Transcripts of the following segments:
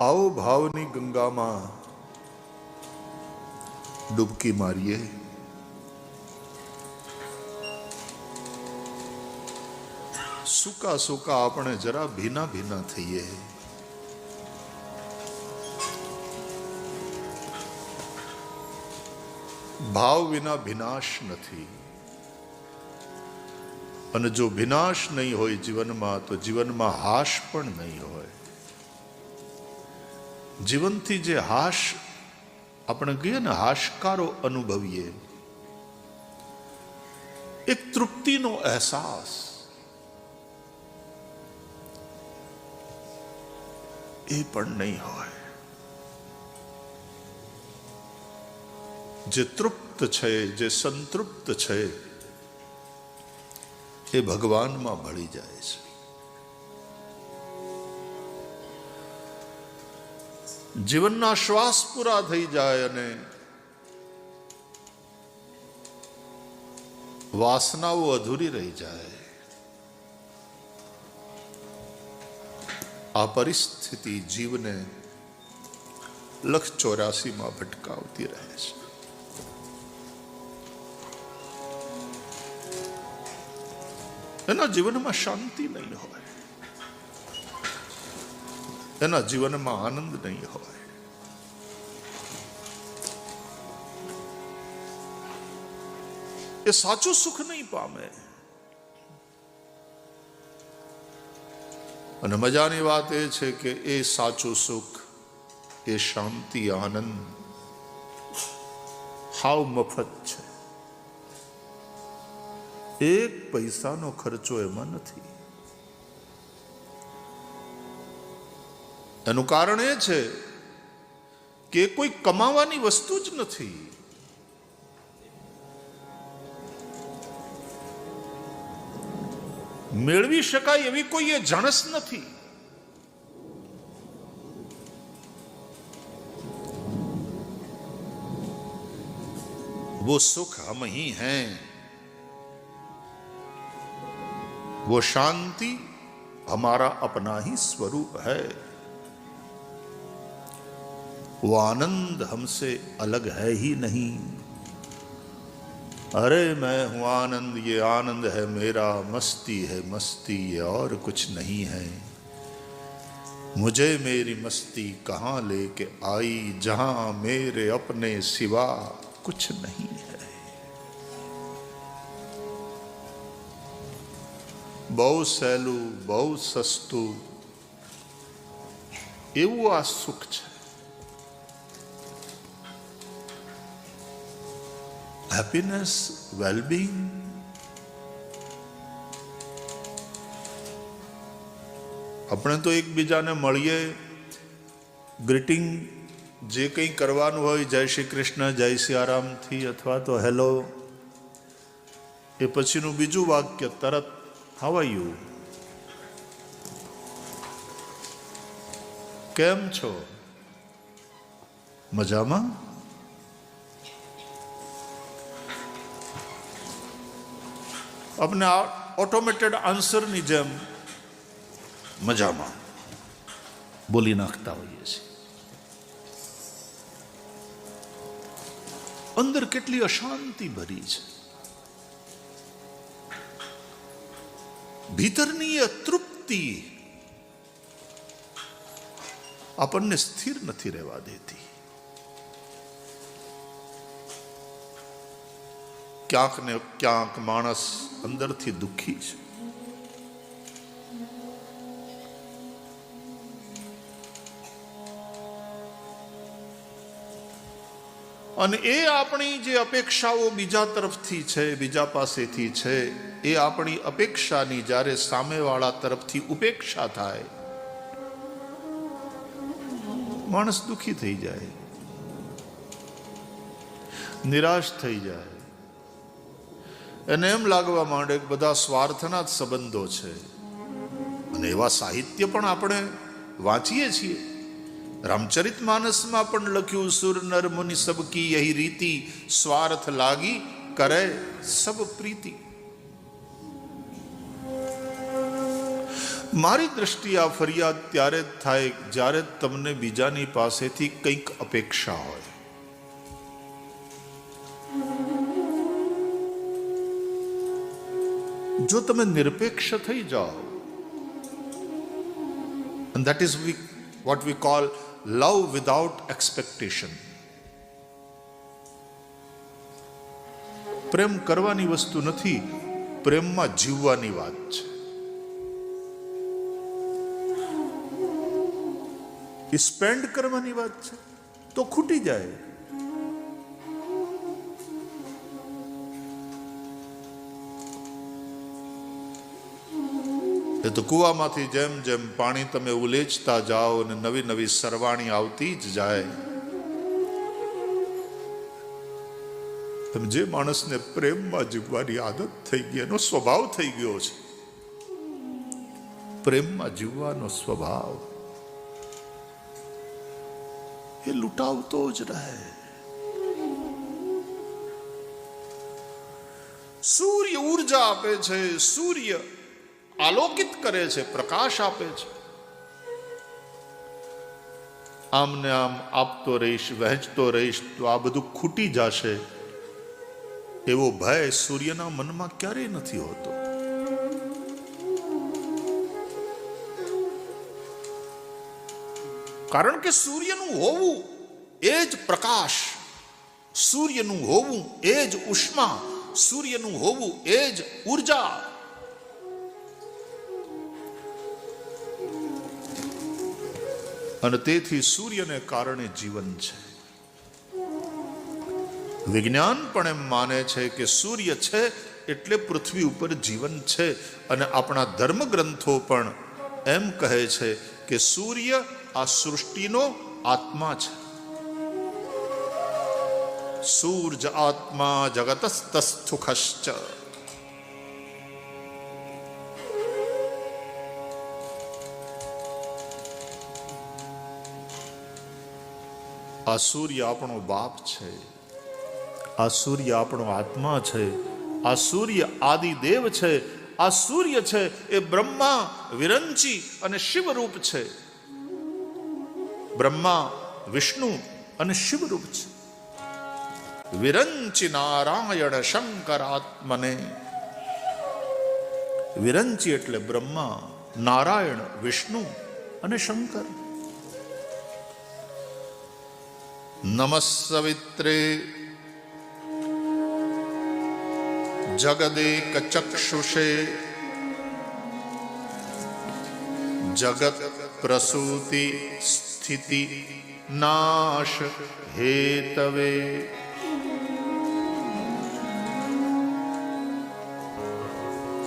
आओ भावनी गंगा में डुबकी मारिए। सूका सूका आपने जरा भीना भीना थईए। भाव विना विनाश नहीं, अने जो विनाश नहीं होय जीवन में तो जीवन में हाश पण नहीं होय। जीवन थी जे हाश આપણે કહીએ ને હાશકારો અનુભવીએ, એક તૃપ્તિનો અહેસાસ, એ પણ નહીં હોય. જે તૃપ્ત છે, જે સંતૃપ્ત છે, એ ભગવાનમાં ભળી જાય છે. જીવનના શ્વાસ પૂરા થઈ જાય અને વાસનાઓ અધૂરી રહી જાય, આ પરિસ્થિતિ જીવને લખ 84 માં ભટકાવતી રહે છે. એના જીવનમાં શાંતિ નહીં હોય, એના જીવનમાં આનંદ નહીં હોય. એ સાચું સુખ નહીં પામે. અને મજાની વાત એ છે કે એ સાચું સુખ, એ શાંતિ, આનંદ હાવ મફત છે. એક પૈસાનો ખર્ચો એમાં નથી. એનું કારણ એ છે કે કોઈ કમાવાની વસ્તુ જ નથી. મેળવી શકાય એવી કોઈ એ જણસ નથી. वो सुख हम ही हैं, वो शांति हमारा अपना ही स्वरूप है, वो आनंद हमसे अलग है ही नहीं. अरे मैं हूं आनंद, ये आनंद है मेरा, मस्ती है मस्ती, ये और कुछ नहीं है. मुझे मेरी मस्ती कहाँ लेके आई, जहां मेरे अपने सिवा कुछ नहीं है. બહુ સહેલું, બહુ સસ્તું એવું આ સુખ છે. હેપીનેસ, વેલબીંગ, આપણે તો એકબીજાને મળીએ, ગ્રીટિંગ જે કંઈ કરવાનું હોય, જય શ્રી કૃષ્ણ, જય સિયારામથી અથવા તો હેલો, એ પછીનું બીજું વાક્ય તરત હાઉ આર યુ, કેમ છો, મજામાં. આપણે ઓટોમેટેડ આન્સરની જેમ મજામાં બોલી નાખતા હોઈએ છીએ. અંદર કેટલી અશાંતિ ભરી છે, ભીતરની અતૃપ્તિ આપણને સ્થિર નથી રહેવા દેતી. ક્યાંક ને ક્યાંક માણસ અંદરથી દુઃખી છે. અને એ આપણી જે અપેક્ષાઓ બીજા તરફથી છે, બીજા પાસેથી છે, એ આપણી અપેક્ષાની જ્યારે સામેવાળા તરફથી ઉપેક્ષા થાય, માણસ દુઃખી થઈ જાય, નિરાશ થઈ જાય. એને એમ લાગવા માંડે કે બધા સ્વાર્થના જ સંબંધો છે. અને એવા સાહિત્ય પણ આપણે વાંચીએ છીએ. રામચરિત માનસમાં પણ લખ્યું, સુર નર મુનિ સબકી યહી રીતિ, સ્વાર્થ લાગી કરે સબ પ્રીતિ. મારી દ્રષ્ટિએ આ ફરિયાદ ત્યારે જ થાય જ્યારે તમને બીજાની પાસેથી કંઈક અપેક્ષા હોય. જો તમે નિરપેક્ષ થઈ જાઓ, and that is what we call love without expectation. પ્રેમ કરવાની વસ્તુ નથી, પ્રેમમાં જીવવાની વાત છે. એ સ્પેન્ડ કરવાની વાત છે તો ખૂટી જાય. એ તો કૂવામાંથી જેમ જેમ પાણી તમે ઉલેચતા જાઓ અને નવી નવી સરવાણી આવતી જ જાય. તમે જે માણસને પ્રેમમાં જીવવાની આદત થઈ ગઈ, એનો સ્વભાવ થઈ ગયો છે પ્રેમમાં જીવવાનો સ્વભાવ, એ લૂંટાવતો જ રહે. સૂર્ય ઉર્જા આપે છે, સૂર્ય આલોકિત કરે છે, પ્રકાશ આપે છે. આમ ને આમ આપતો રહીશ, વહેંચતો રહીશ તો આ બધું ખૂટી જશે, એવો ભય સૂર્યના મનમાં ક્યારેય નથી હોતો. કારણ કે સૂર્યનું હોવું એ જ પ્રકાશ, સૂર્યનું હોવું એ જ ઉષ્મા, સૂર્યનું હોવું એ જ ઉર્જા. અને તેથી સૂર્યને કારણે જીવન છે. વિજ્ઞાન પણ એમ માને છે કે સૂર્ય છે એટલે પૃથ્વી ઉપર જીવન છે. અને આપણા ધર્મગ્રંથો પણ એમ કહે છે કે સૂર્ય આ સૃષ્ટિનો આત્મા છે. સૂર્ય આત્મા જગતસ્તસ્થુખશ્ચ. આ સૂર્ય આપણો બાપ છે, આ સૂર્ય આપણો આત્મા છે, આ સૂર્ય આદિદેવ છે, આ સૂર્ય છે એ બ્રહ્મા, વિરંચી અને શિવરૂપ છે. બ્રહ્મા, વિષ્ણુ અને શિવરૂપ છે. વિરંચી નારાયણ શંકરાત્મને. વિરંચી એટલે બ્રહ્મા, નારાયણ, વિષ્ણુ અને શંકર. નમસ્સવિત્રે જગદેક ચક્ષુષે જગત પ્રસૂતિ સ્થિતિ નાશ હેતવે.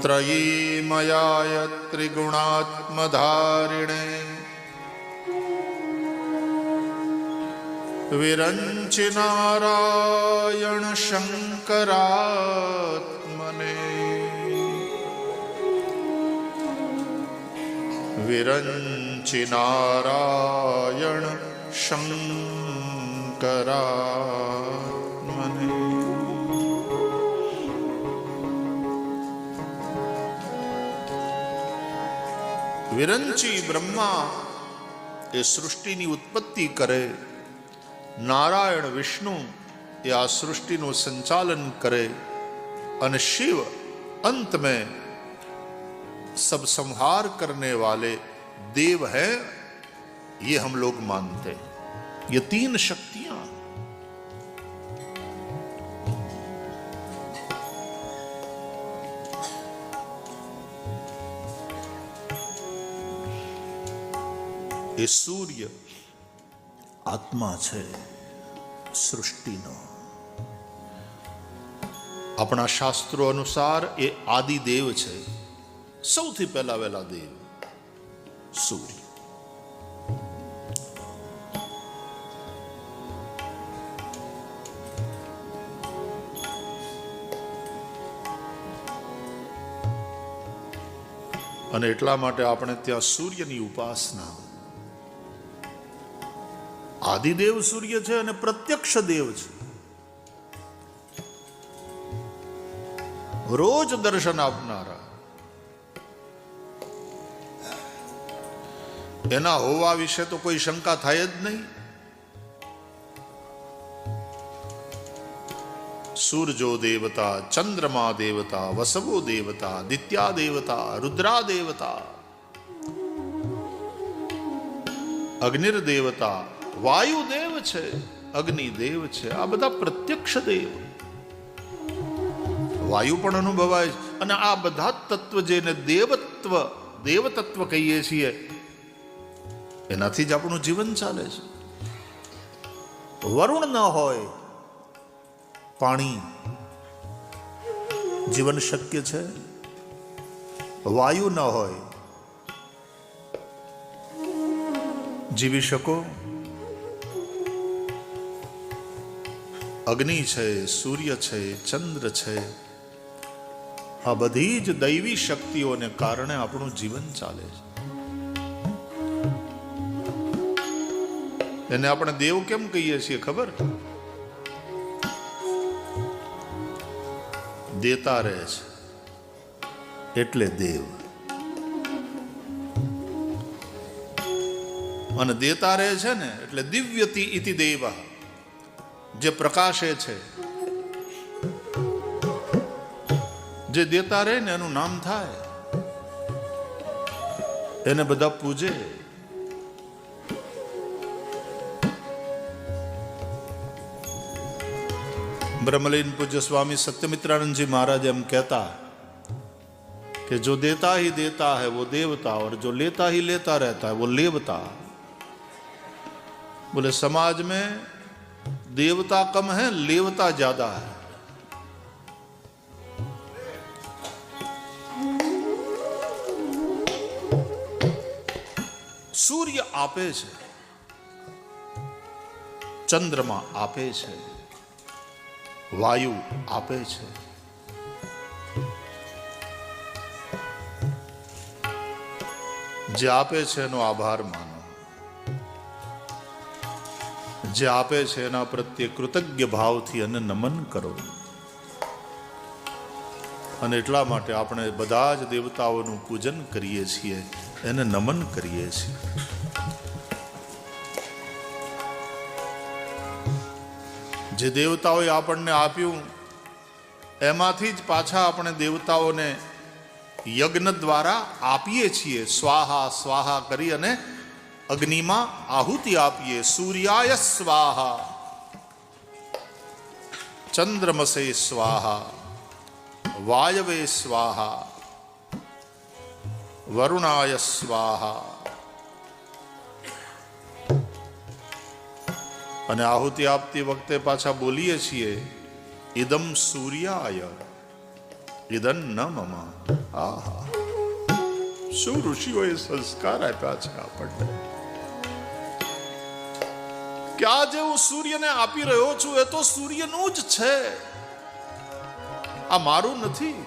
ત્રયીમયાય ત્રિગુણાત્મધારિણે વિરંચિ નારાયણ શંકરાત્મને. વિરંચિ નારાયણ શંકરાત્મને. વિરંચી બ્રહ્મા એ સૃષ્ટિની ઉત્પત્તિ કરે, નારાયણ વિષ્ણુ એ આ સૃષ્ટિનું સંચાલન કરે, અને शिव अंत में सब संहार करने वाले देव हैं, ये हम लोग मानते हैं. ये तीन शक्तियां. ये सूर्य આત્મા છે સૃષ્ટિનો. આપણા શાસ્ત્રો અનુસાર એ આદિદેવ છે, સૌથી પહેલા વહેલા દેવ સૂર્ય. અને એટલા માટે આપણે ત્યાં સૂર્યની ઉપાસના. આદિદેવ સૂર્ય છે અને પ્રત્યક્ષ દેવ છે. રોજ દર્શન આપનારા. એના હોવા વિશે તો કોઈ શંકા થાય જ નહીં. સૂરજો દેવતા, ચંદ્રમા દેવતા, વસવો દેવતા, દિત્યા દેવતા, રુદ્રા દેવતા, અગ્નિર દેવતા, વાયુ દેવ છે, અગ્નિ દેવ છે, આ બધા પ્રત્યક્ષ દેવ. વાયુ પણ અનુભવાય છે. અને આ બધા તત્વ જેને દેવતત્વ કહીએ છીએ, એનાથી જ આપણું જીવન ચાલે છે. વરુણ ન હોય, પાણી જીવન શક્ય છે. વાયુ ન હોય, જીવી શકો. અગ્નિ છે, સૂર્ય છે, ચંદ્ર છે, આ બધી જ દૈવી શક્તિઓને કારણે આપણું જીવન ચાલે છે. એને આપણે દેવ કેમ કહીએ છીએ ખબર? દેતા રહે છે એટલે દેવ. અને દેતા રહે છે ને એટલે દિવ્યતિ ઇતિ દેવ, જે પ્રકાશે છે, જે દેતા રહે ને એનું નામ થાય, એને બધા પૂજે. ब्रह्मलीन पूज्य स्वामी सत्यमित्रानंद जी महाराज हम कहता कि जो देता ही देता है वो देवता, और जो लेता ही लेता रहता है वो लेवता. बोले समाज में देवता कम है, लेवता ज्यादा है. सूर्य आपे છે, ચંદ્રમા આપે છે, વાયુ આપે છે. જે આપે છે એનો આભાર માનો, જે આપે છે એના પ્રત્યે કૃતજ્ઞ ભાવથી અને નમન કરો. અને એટલા માટે આપણે બધા જ દેવતાઓનું પૂજન કરીએ છીએ, એને નમન કરીએ છીએ. જે દેવતાઓએ આપણને આપ્યું એમાંથી જ પાછા આપણે દેવતાઓને યજ્ઞ દ્વારા આપીએ છીએ. સ્વાહા સ્વાહા કરી અને અગ્નિમાં આહુતિ આપીએ. સૂર્યાય સ્વાહા, ચંદ્રમસે સ્વાહા, વાયવે સ્વાહા, વરુણાય સ્વાહા. અને આહુતિ આપતી વખતે પાછા બોલીએ છીએ ઇદમ સૂર્યાય ઇદન ન મમ. આહા, શું ઋષિઓએ સંસ્કાર આપ્યા છે આપણને કે આ જે હું સૂર્યને આપી રહ્યો છું એ તો સૂર્યનું જ છે, આ મારું નથી.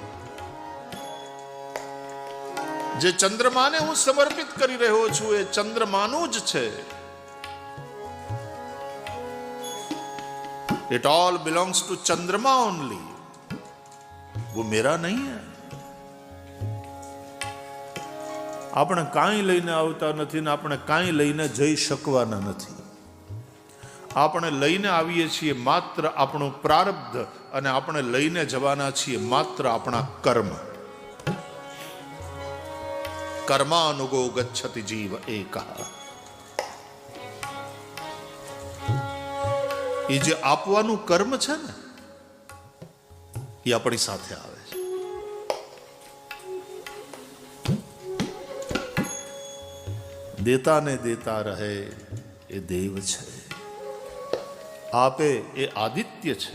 જે ચંદ્રમાને હું સમર્પિત કરી રહ્યો છું એ ચંદ્રમાનું જ છે. It all belongs to चंद्रमा only. वो मेरा नहीं है. આપણે કાંઈ લઈને આવતા નથી ને આપણે કાંઈ લઈને જઈ શકવાના નથી. આપણે લઈને આવીએ છીએ માત્ર આપણું પ્રારબ્ધ, અને આપણે લઈને જવાના છીએ માત્ર આપણા કર્મ. કર્માનુગો ગચ્છતિ જીવ એકઃ. એ જે આપવાનું કર્મ છે ને એ આપણી સાથે આવે છે. દેતા ને દેતા રહે એ દેવ છે, આપે એ આદિત્ય છે.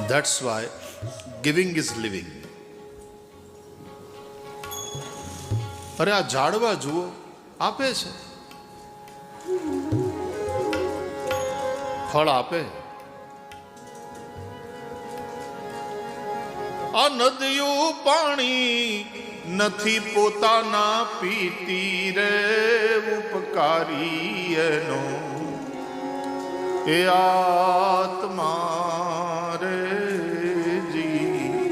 That's why giving is living. અરે આ ઝાડવા જુઓ, આપે છે, ફળ આપે. આ નદીઓ પાણી નથી પોતાના પીતી રે, ઉપકારી એનો એ આત્મા રે જી.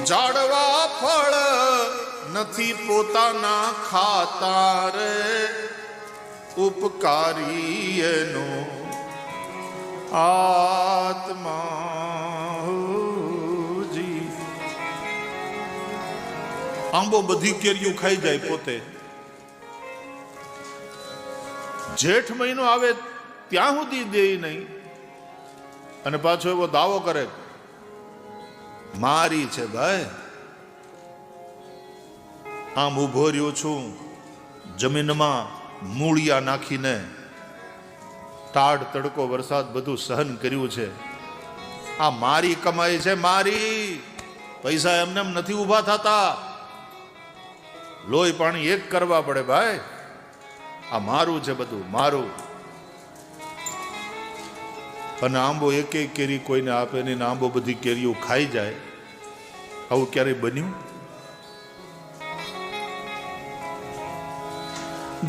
ઝાડવા ફળ નથી પોતાના ખાતા રે, ઉપકારી એનો આત્મા જી. આંબો બધી કેરીઓ ખાઈ જાય પોતે. જેઠ મહિનો આવે ત્યાં સુધી દે નહીં, અને પાછો એવો દાવો કરે મારી છે ભાઈ. આમ ઉભો રહ્યો છું જમીનમાં મૂળિયા નાખીને, ટાઢ તડકો વરસાદ બધું સહન કર્યું છે. આ મારી કમાઈ છે, મારી. પૈસા એમને એમ નથી ઉભા થતા, લોહી પાણી એક કરવા પડે ભાઈ. આ મારું છે બધું, મારું. અને આંબો એક એક કેરી કોઈને આપે નહીં, આંબો બધી કેરીઓ ખાઈ જાય. આવું ક્યારેય બન્યું?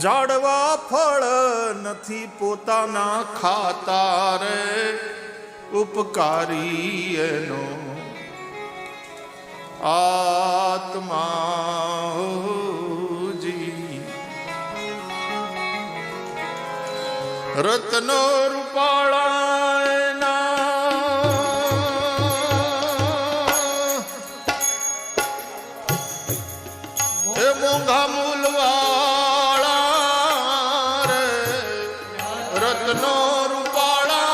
ઝાડવા ફળ નથી પોતાના ખાતા રે, ઉપકારી એનો આત્મા જી. રત્નો રૂપાળા એ મોંઘા મૂલવાળા રે, રત્નો રૂપાળા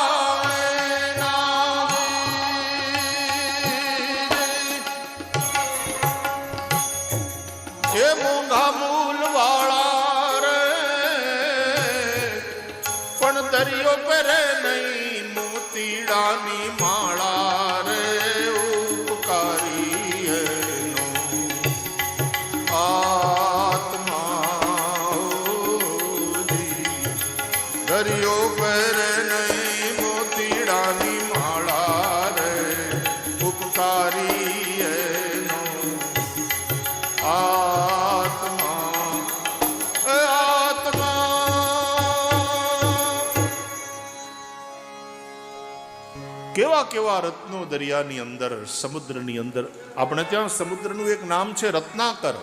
એ મોંઘા મૂલવાળા રે, પણ દરિયો પહેરે નહીં મોતીડાની માળા રે, ઉપકારી એનો આત્મા જી. દરિયો પહેરે નહીં મોતીડાની માળા રે, ઉપકારી એનો આત્મા આત્મા. કેવા કેવા રત્નો દરિયાની અંદર, સમુદ્રની અંદર. આપણે ત્યાં સમુદ્રનું એક નામ છે રત્નાકર.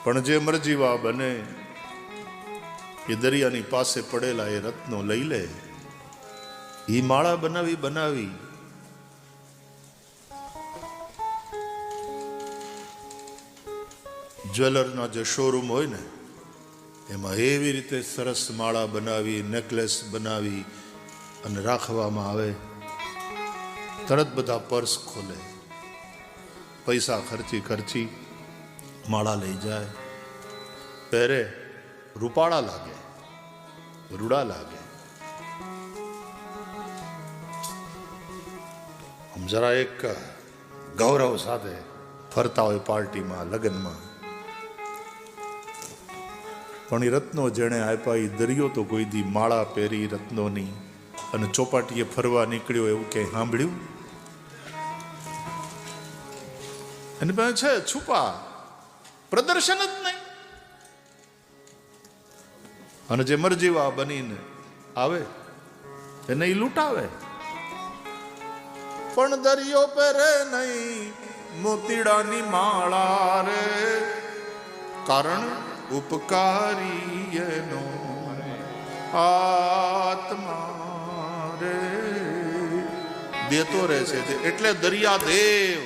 પણ જે મરજીવા બને એ દરિયાની પાસે પડેલા એ રત્નો લઈ લે. એ માળા બનાવી જ્વેલરના જે શોરૂમ હોય ને, એમાં એવી રીતે સરસ માળા બનાવી, નેકલેસ બનાવી અને રાખવામાં આવે. તરત બધા પર્સ ખોલે, પૈસા ખર્ચી માળા લઈ જાય, પહેરે. રૂપાળા લાગે, રૂડા લાગે. આમ જરા એક ગૌરવ સાથે ફરતા હોય પાર્ટીમાં, લગ્નમાં. પણ એ રત્નો જેણે આપ્યા, એ દરિયો તો કોઈ દી માળા પહેરી રત્નોની અને ચોપાટીએ ફરવા નીકળ્યો એવું ક્યાંય સાંભળ્યું? એની પાસે છે છુપા, પ્રદર્શન જ નહીં. અને જે મરજીવા બનીને આવે એને ઈ લૂંટાવે. પણ દરિયો પહેરે નહીં મોતીડાની માળા રે, કારણ ઉપકારી એનો આત્મા રે. દેતો રહે છે એટલે દરિયાદેવ.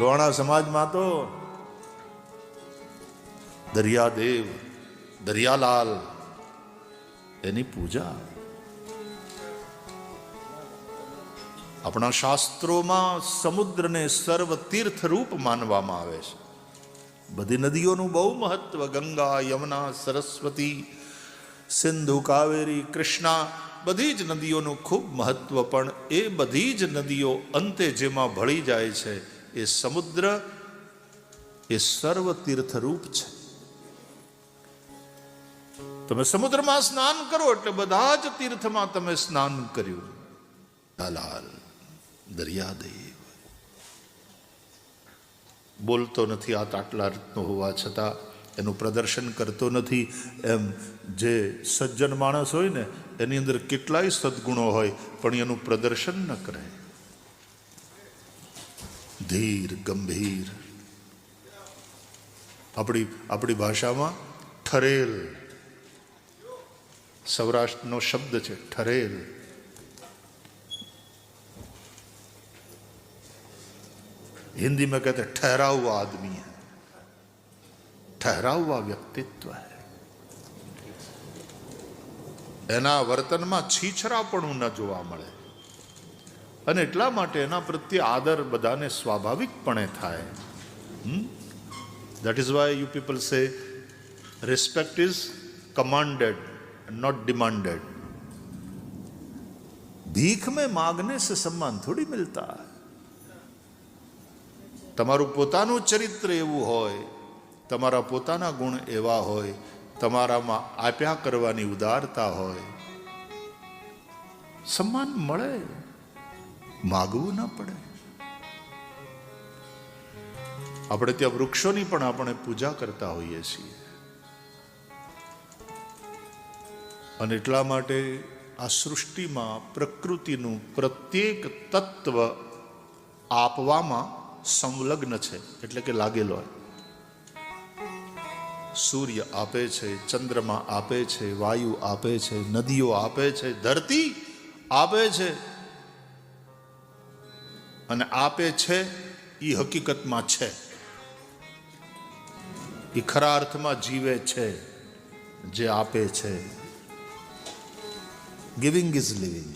લોહાણા સમાજમાં તો દરિયાદેવ, દરિયાલાલ એની પૂજા. આપણા શાસ્ત્રોમાં સમુદ્રને સર્વ તીર્થ રૂપ માનવામાં આવે છે. બધી નદીઓનું બહુ મહત્વ. ગંગા, યમુના, સરસ્વતી, સિંધુ, કાવેરી, કૃષ્ણા, બધી જ નદીઓનું ખૂબ મહત્વ. પણ એ બધી જ નદીઓ અંતે જેમાં ભળી જાય છે એ સમુદ્ર, એ સર્વ તીર્થરૂપ છે. તમે સમુદ્રમાં સ્નાન કરો એટલે બધા જ તીર્થમાં તમે સ્નાન કર્યું. લાલ દરિયાદેવ બોલતો નથી, આ આટલા રત્નો હોવા છતાં એનું પ્રદર્શન કરતો નથી. એમ જે સજ્જન માણસ હોય ને, એની અંદર કેટલાય સદગુણો હોય પણ એનું પ્રદર્શન ન કરે. ધીર ગંભીર, આપણી ભાષામાં ઠરેલ, સૌરાષ્ટ્રનો શબ્દ છે ઠરેલ. हिंदी में कहते हैं ठहरा हुआ आदमी है, ठहरा हुआ व्यक्तित्व है. એના વર્તનમાં છીછરાપણું ન જોવા મળે અને એટલા માટે એના પ્રત્યે આદર બધાને સ્વાભાવિકપણે થાય. That is why you people say respect is commanded, not demanded. भीख में मांगने से सम्मान थोड़ी मिलता है. તમારું પોતાનું ચરિત્ર એવું હોય, તમારા પોતાના ગુણ એવા હોય, તમારામાં આપ્યા કરવાની ઉદારતા હોય, સન્માન મળે, માગવું ના પડે. આપણે ત્યાં વૃક્ષોની પણ આપણે પૂજા કરતા હોઈએ છીએ અને એટલા માટે આ સૃષ્ટિમાં પ્રકૃતિનું પ્રત્યેક તત્વ આપવામાં સંલગ્ન છે, એટલે કે લાગેલો હોય. સૂર્ય આપે છે, ચંદ્રમા આપે છે, વાયુ આપે છે, નદીઓ આપે છે, ધરતી આપે છે. અને આપે છે એ હકીકતમાં છે, એ ખરા અર્થમાં જીવે છે જે આપે છે. Giving is living.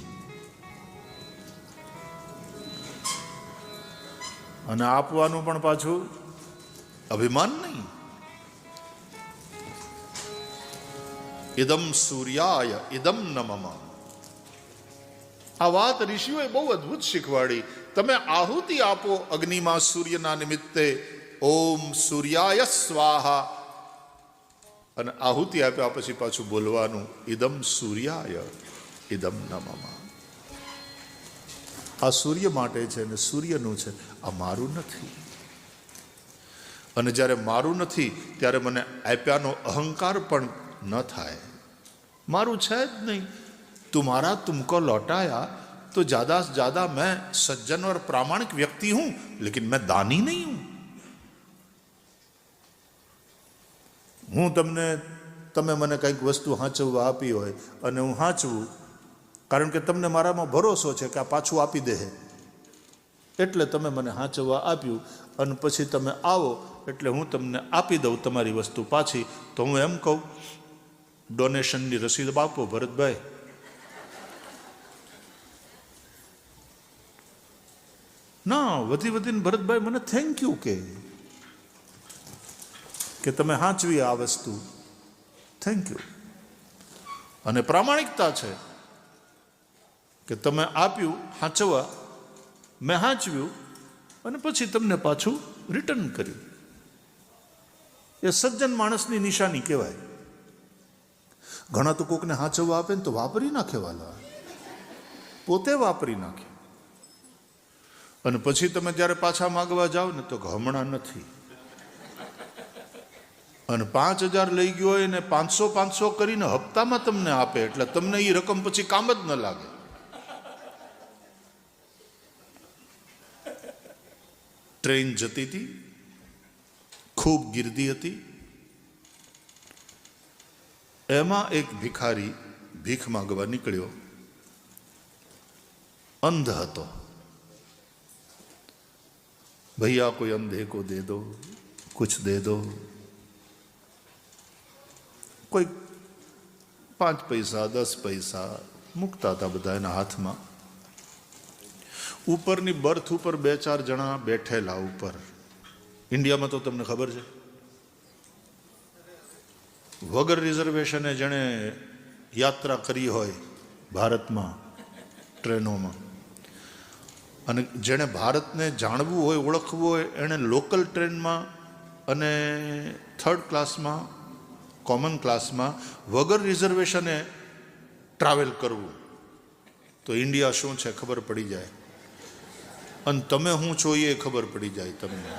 અને આપવાનું પણ પાછું અભિમાન નહીં. ઇદમ સૂર્યાય ઇદમ નમઃ. આ વાત ઋષિઓએ બહુ અદ્ભુત શીખવાડી. તમે આહુતિ આપો અગ્નિમાં સૂર્યના નિમિત્તે, ઓમ સૂર્યાય સ્વાહા, અને આહુતિ આપ્યા પછી પાછું બોલવાનું ઇદમ સૂર્યાય ઇદમ નમઃ. આ સૂર્ય માટે છે અને સૂર્યનું છે, આ મારું નથી. અને જ્યારે મારું નથી ત્યારે મને આપ્યાનો અહંકાર પણ ન થાય. મારું છે જ નહીં. तुम्हारा तुमको लौटाया तो ज्यादा से ज्यादा मैं सज्जन और प्रामाणिक व्यक्ति हूं, लेकिन मैं दानी नहीं हूं. હું તમે મને કંઈક વસ્તુ હાંચવવા આપી હોય અને હું હાંચવું, કારણ કે તમને મારામાં ભરોસો છે કે આ પાછું આપી દે, એટલે તમે મને હાંચવવા આપ્યું અને પછી તમે આવો એટલે હું તમને આપી દઉં તમારી વસ્તુ પાછી. તો હું એમ કહું, ડોનેશનની રસીદ આપો ભરતભાઈ. ના, વધીને ભરતભાઈ મને થેન્ક યુ કે તમે હાંચવી આ વસ્તુ, થેન્ક યુ. અને પ્રામાણિકતા છે કે તમે આપ્યું હાંચવા, મેં હાંચવ્યું અને પછી તમને પાછું રિટર્ન કર્યું. એ સજ્જન માણસની નિશાની કહેવાય. ઘણા તો કોકને હાંચવા આપે ને તો વાપરી નાખે, વાલા પોતે વાપરી નાખે. અને પછી તમે જ્યારે પાછા માગવા જાઓ ને તો હમણાં નથી. અને 5,000 લઈ ગયો હોય ને 500 કરીને હપ્તામાં તમને આપે, એટલે તમને એ રકમ પછી કામ જ ન લાગે. ટ્રેન જતી હતી, ખૂબ ગીર્દી હતી. એમાં એક ભિખારી ભીખ માંગવા નીકળ્યો. અંધ હતો. ભૈયા કોઈ અંધે કો દે દો, કુછ દે દો. કોઈ 5 પૈસા 10 પૈસા મૂકતા હતા બધા એના હાથમાં. ઉપરની બર્થ ઉપર 2-4 જણા બેઠેલા ઉપર. ઇન્ડિયામાં તો તમને ખબર છે, વગર રિઝર્વેશને જેણે યાત્રા કરી હોય ભારતમાં ટ્રેનોમાં, અને જેણે ભારતને જાણવું હોય, ઓળખવું હોય, એણે લોકલ ટ્રેનમાં અને 3rd ક્લાસમાં, કોમન ક્લાસમાં વગર રિઝર્વેશને ટ્રાવેલ કરવું, તો ઇન્ડિયા શું છે ખબર પડી જાય. અને તમે હું છો એ ખબર પડી જાય તમને,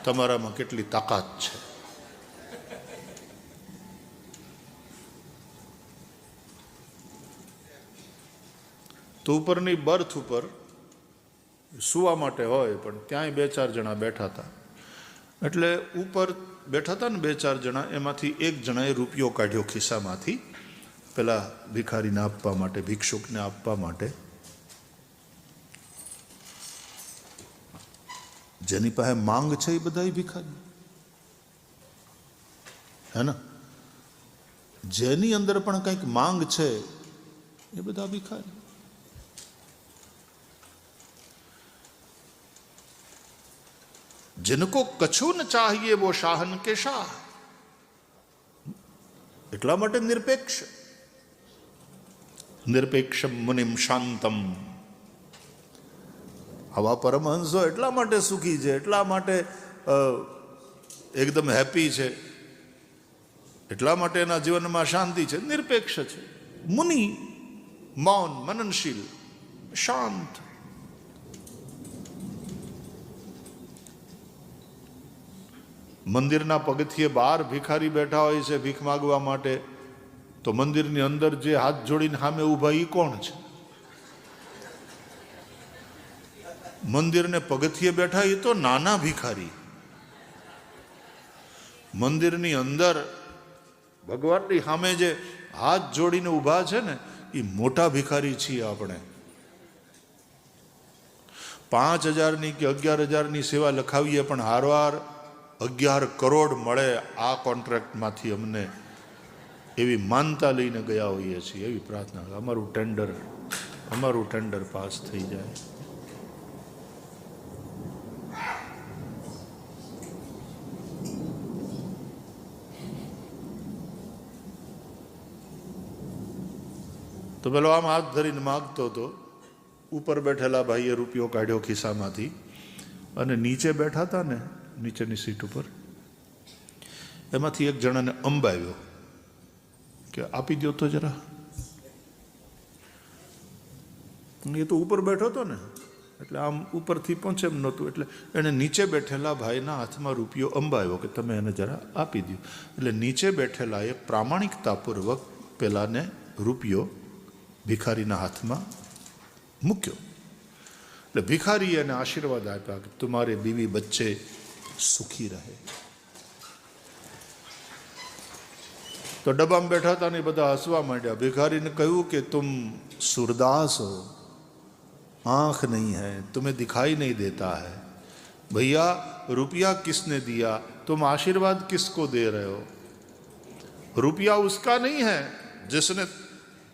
તમારામાં કેટલી તાકાત છે. તો ઉપરની બર્થ ઉપર સુવા માટે હોય, પણ ત્યાંય 2-4 જણા બેઠા હતા. એટલે ઉપર બેઠા હતા ને 2-4 જણા, એમાંથી એક જણાએ રૂપિયો કાઢ્યો ખિસ્સામાંથી પેલા ભિખારીને આપવા માટે, ભિક્ષુકને આપવા માટે. જેની પાસે માંગ છે એ બધા ભિખારી, હે ને? જેની અંદર પણ કંઈક માંગ છે એ બધા ભિખારી. जिनको कछु न चाहिए वो शाहन के शाह. એટલા માટે નિરપેક્ષમ મુનિમ શાંતમ. આવા પરમહંસો એટલા માટે સુખી છે, એટલા માટે એકદમ હેપી છે, એટલા માટે એના જીવનમાં શાંતિ છે, નિરપેક્ષ છે. મુનિ મૌન, મનનશીલ, શાંત. મંદિરના પગથિયે બહાર ભિખારી બેઠા હોય છે ભીખ માગવા માટે, તો મંદિરની અંદર જે હાથ જોડીને સામે ઊભા એ કોણ છે? મંદિરને પગથિયે બેઠા એ તો નાના ભિખારી. મંદિરની અંદર ભગવાનની સામે જે હાથ જોડીને ઊભા છે ને એ મોટા ભિખારી છીએ આપણે. 5,000ની કે 11,000ની સેવા લખાવીએ પણ હારવાર 11 કરોડ મળે આ કોન્ટ્રાક્ટમાંથી અમને, એવી માનતા લઈને ગયા હોઈએ છીએ. એવી પ્રાર્થના, અમારું ટેન્ડર પાસ થઈ જાય. તો પેલો આમ હાથ ધરીને માગતો હતો. ઉપર બેઠેલા ભાઈએ રૂપિયો કાઢ્યો ખિસ્સામાંથી અને નીચે બેઠા હતા ને, નીચેની સીટ ઉપર, એમાંથી એક જણાને અંબાવ્યો કે આપી દો તો જરા. એ તો ઉપર બેઠો હતો ને, એટલે આમ ઉપરથી પહોંચે એમ નહોતું, એટલે એણે નીચે બેઠેલા ભાઈના હાથમાં રૂપિયો અંબાવ્યો કે તમે એને જરા આપી દો. એટલે નીચે બેઠેલા એ પ્રામાણિકતાપૂર્વક પેલાને રૂપિયો ભિખારીના હાથમાં મૂક્યો. એટલે ભિખારીએ એને આશીર્વાદ આપ્યા કે તુમારે બીવી બચ્ચે સુખી રહે. તો ડબ્બામાં બેઠા હતા ને બધા હસવા માંડ્યા. ભિખારીને કહ્યું કે તુમ સુરદાસ હો, आंख नहीं है, तुम्हें दिखाई नहीं देता है. भैया रुपया किसने दिया, तुम आशीर्वाद किसको दे रहे हो? रुपया उसका नहीं है जिसने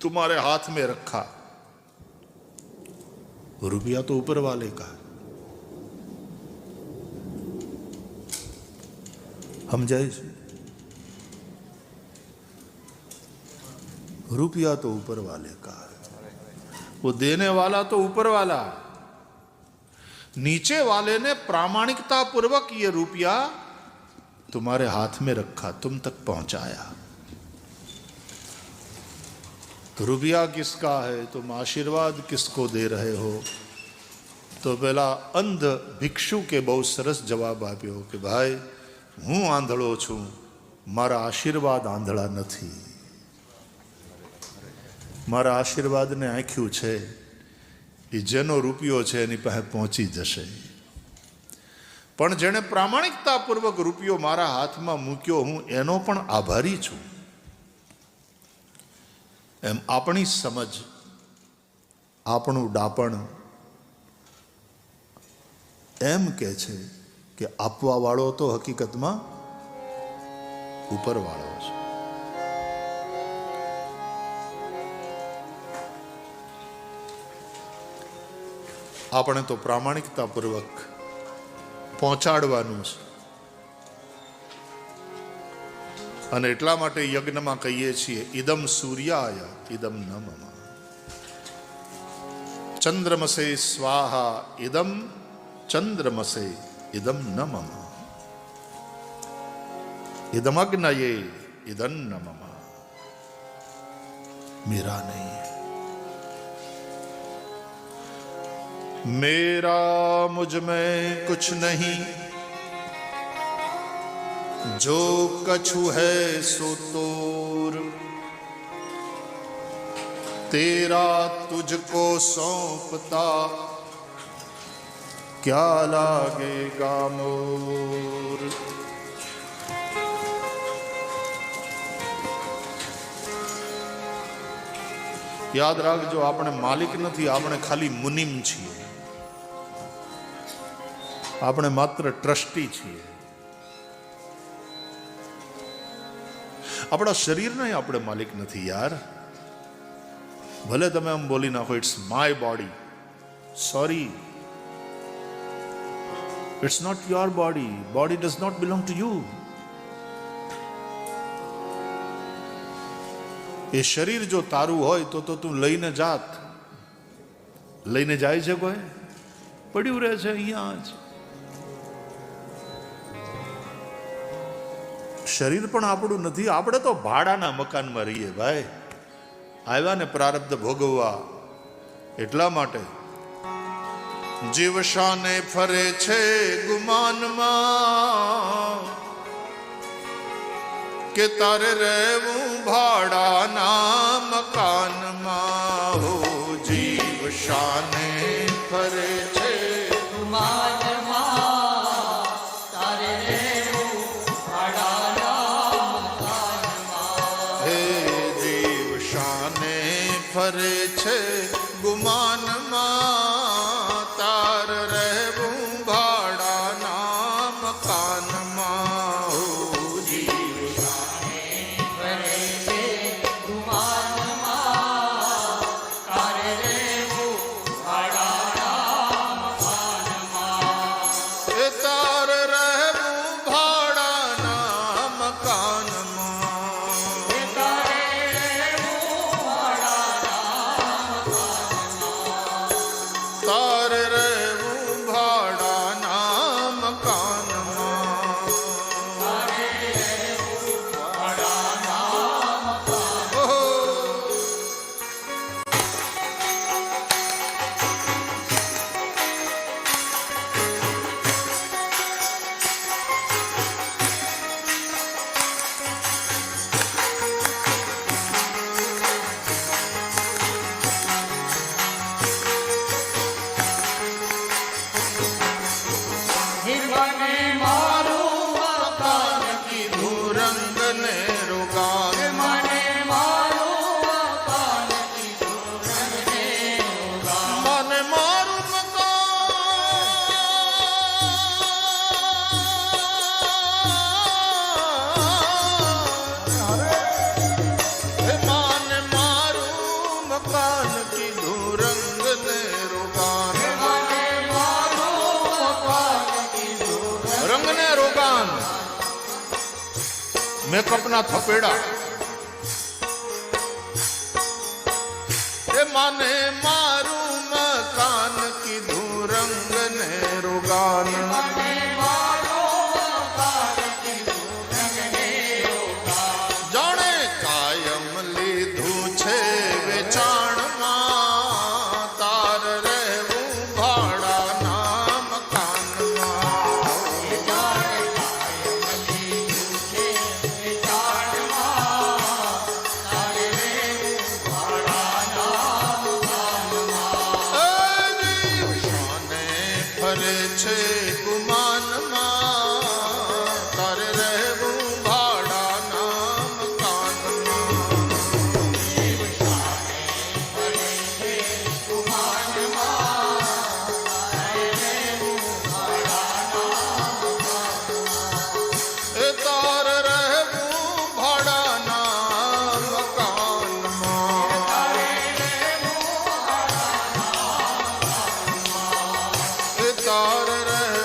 तुम्हारे हाथ में रखा, रुपया तो ऊपर वाले का है. हम जाए, रुपया तो ऊपर वाले का है, वो देने वाला तो ऊपर वाला. नीचे वाले ने प्रामाणिकता पूर्वक ये रुपया तुम्हारे हाथ में रखा, तुम तक पहुंचाया. तो रुपया किसका है, तुम आशीर्वाद किसको दे रहे हो? तो પેલા અંધ ભિક્ષુકે બહુ સરસ જવાબ આપ્યો કે ભાઈ, હું આંધળો છું, મારા આશીર્વાદ આંધળા નથી. મારા આશીર્વાદને આંખ્યું છે, એ જેનો રૂપિયો છે એની પાસે પહોંચી જશે. પણ જેણે પ્રામાણિકતાપૂર્વક રૂપિયો મારા હાથમાં મૂક્યો, હું એનો પણ આભારી છું. એમ આપણી સમજ, આપણું ડાપણ એમ કે છે કે આપવા વાળો તો હકીકતમાં ઉપરવાળો છે. આપણે તો પ્રામાણિકતાપૂર્વક પહોંચાડવાનું છે. અને એટલા માટે યજ્ઞમાં કહીએ છીએ, ઇદમ સૂર્યાય ઇદમ ન મમ, ચંદ્રમસે સ્વાહા ઇદમ ચંદ્રમસે ઇદમ ન મમ, ઇદમગ્નયે ઇદમ ન મમ. मेरा नहीं है, मेरा मुझ में कुछ नहीं, जो कछु है सो तोर, तेरा तुझको सौंपता ક્યાં લાગેગા મોર. યાદ રાખજો, આપણે માલિક નથી, આપણે ખાલી મુનિમ છીએ. આપણે માત્ર ટ્રસ્ટી છીએ. આપણા શરીરના આપણે માલિક નથી યાર. ભલે તમે આમ બોલી નાખો it's my body, sorry, it's not your body. Body does not belong to you. એ શરીર જો તારું હોય તો તું લઈને જાત. લઈને જાય છે કોઈ? પડ્યું રહે છે અહીંયા જ. શરીર પણ આપણું નથી. આપણે તો ભાડાના મકાનમાં રહીએ ભાઈ. આવ્યા ને પ્રારબ્ધ ભોગવવા. એટલા માટે જીવ શાને ફરે છે ગુમાનમાં, કે તારે રહેવું ભાડાના મકાનમાં. હો જીવ શાને ફરે છે ગુમાનમાં, તારે રહેવું ભાડાના મકાનમાં. હે જીવ શાને ફરે છે ગુમાનમાં, તાર રહેવું ભાડાના મકાનમાં. હો જીવ ફરે છે ગુમાનમાં, તારે રહેવું ભાડાના મકાનમાં. એ તાર રહેવું ભાડાના મકાનમાં. તારે રહેવું ભાડાના મકાનમાં. તાર રહેવું ભાડાના મકાનમાં. તારે રહેવું ભાડાના મકાનમાં. ઓહો. જીવને મારું મકાન કીધું રંગને રોગાન. મને મારું મકાન કીધું રંગને રોગાન. મને મારું મકાન. હે માને મારું મકાન કીધું રંગને રોગાન. મને મારું મકાન કીધું રંગને રોગાન. મેકઅપના થપેડા. એ માને મારું મકાન કીધું રંગને રોગાન. મને મારું મકાન કીધું રંગને રોગાન. જાણે કાયમ લીધું છે વેચાણમાં, તાર રહેવું ભાડાના મકાનમાં. એ જીવ શાને ફરે છે ગુમાનમાં, તારે રહેવું ભાડાના મકાનમાં. એ તાર રહેવું ભાડાના મકાનમાં. એ તાર રહેવું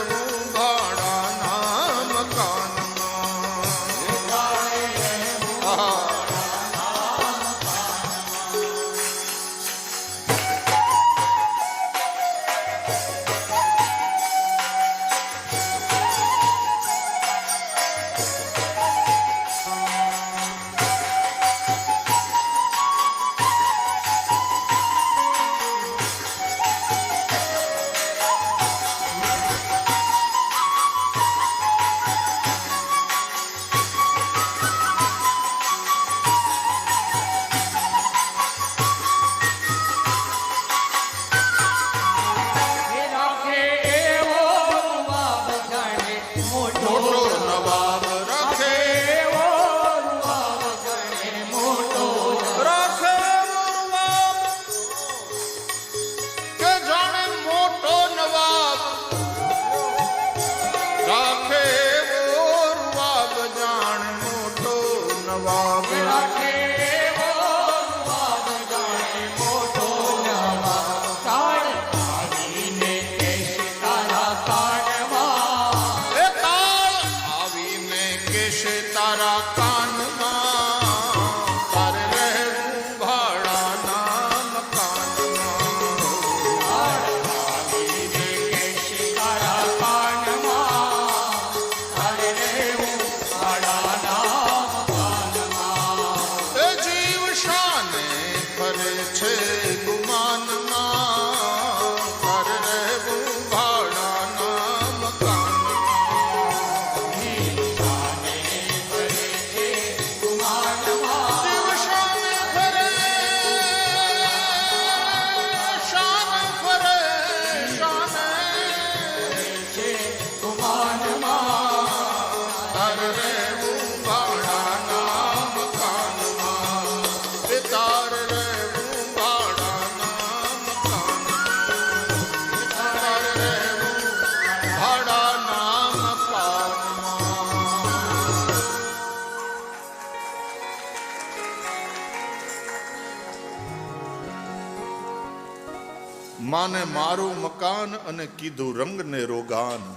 માને મારું મકાન અને કીધું રંગ ને રોગાન.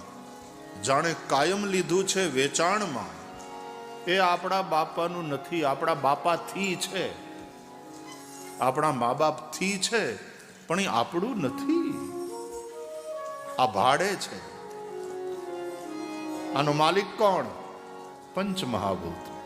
જાણે કાયમ લીધું છે વેચાણમાં. એ આપણા બાપાનું નથી, આપણા બાપાથી છે, આપણા મા બાપથી છે, પણ એ આપણું નથી. આ ભાડે છે. આનો માલિક કોણ? પંચ મહાભૂત.